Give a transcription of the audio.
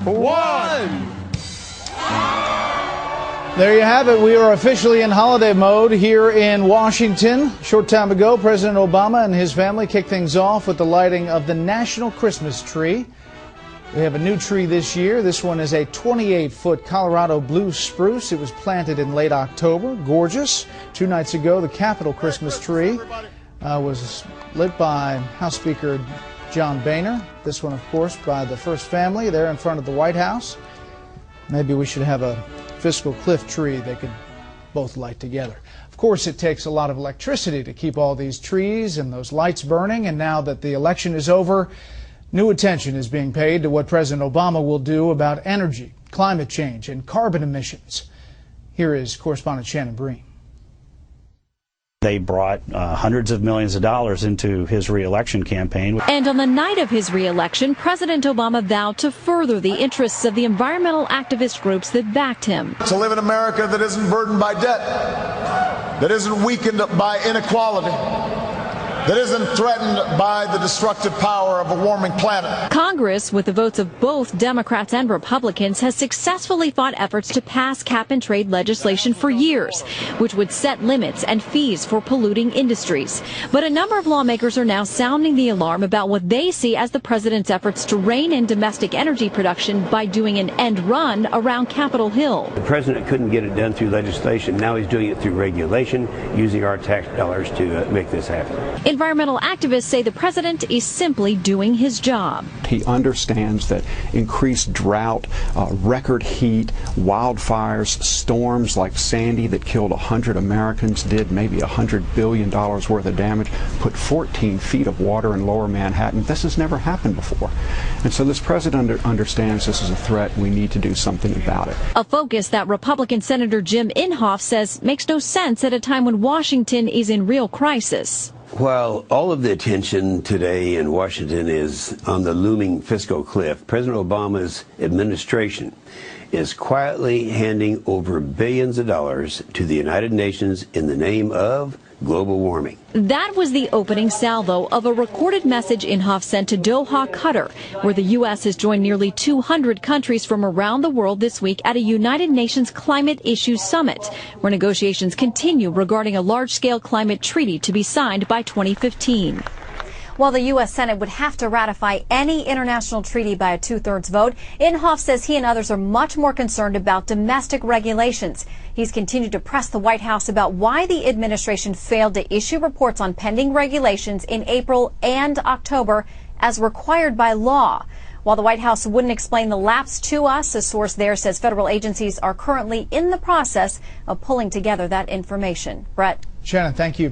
1. There you have it. We are officially in holiday mode here in Washington. A short time ago, President Obama and his family kicked things off with the lighting of the National Christmas Tree. We have a new tree this year. This one is a 28-foot Colorado blue spruce. It was planted in late October. Gorgeous. 2 nights ago, the Capitol Christmas tree was lit by House Speaker John Boehner. This one, of course, by the First Family there in front of the White House. Maybe we should have a Fiscal Cliff tree they could both light together. Of course, it takes a lot of electricity to keep all these trees and those lights burning, and now that the election is over, new attention is being paid to what President Obama will do about energy, climate change, and carbon emissions. Here is correspondent Shannon Breen. They brought hundreds of millions of dollars into his re-election campaign. And on the night of his re-election, President Obama vowed to further the interests of the environmental activist groups that backed him. To live in America that isn't burdened by debt, that isn't weakened by inequality, that isn't threatened by the destructive power of a warming planet. Congress, with the votes of both Democrats and Republicans, has successfully fought efforts to pass cap-and-trade legislation for years, which would set limits and fees for polluting industries. But a number of lawmakers are now sounding the alarm about what they see as the president's efforts to rein in domestic energy production by doing an end run around Capitol Hill. The president couldn't get it done through legislation. Now he's doing it through regulation, using our tax dollars to make this happen. Environmental activists say the president is simply doing his job. He understands that increased drought, record heat, wildfires, storms like Sandy that killed 100 Americans, did maybe $100 billion worth of damage, put 14 feet of water in lower Manhattan. This has never happened before. And so this president understands this is a threat. We need to do something about it. A focus that Republican Senator Jim Inhofe says makes no sense at a time when Washington is in real crisis. While all of the attention today in Washington is on the looming fiscal cliff, President Obama's administration is quietly handing over billions of dollars to the United Nations in the name of global warming. That was the opening salvo of a recorded message Inhofe sent to Doha, Qatar, where the U.S. has joined nearly 200 countries from around the world this week at a United Nations Climate Issues Summit, where negotiations continue regarding a large-scale climate treaty to be signed by 2015. While the U.S. Senate would have to ratify any international treaty by a 2/3 vote, Inhofe says he and others are much more concerned about domestic regulations. He's continued to press the White House about why the administration failed to issue reports on pending regulations in April and October as required by law. While the White House wouldn't explain the lapse to us, a source there says federal agencies are currently in the process of pulling together that information. Brett. Shannon, thank you.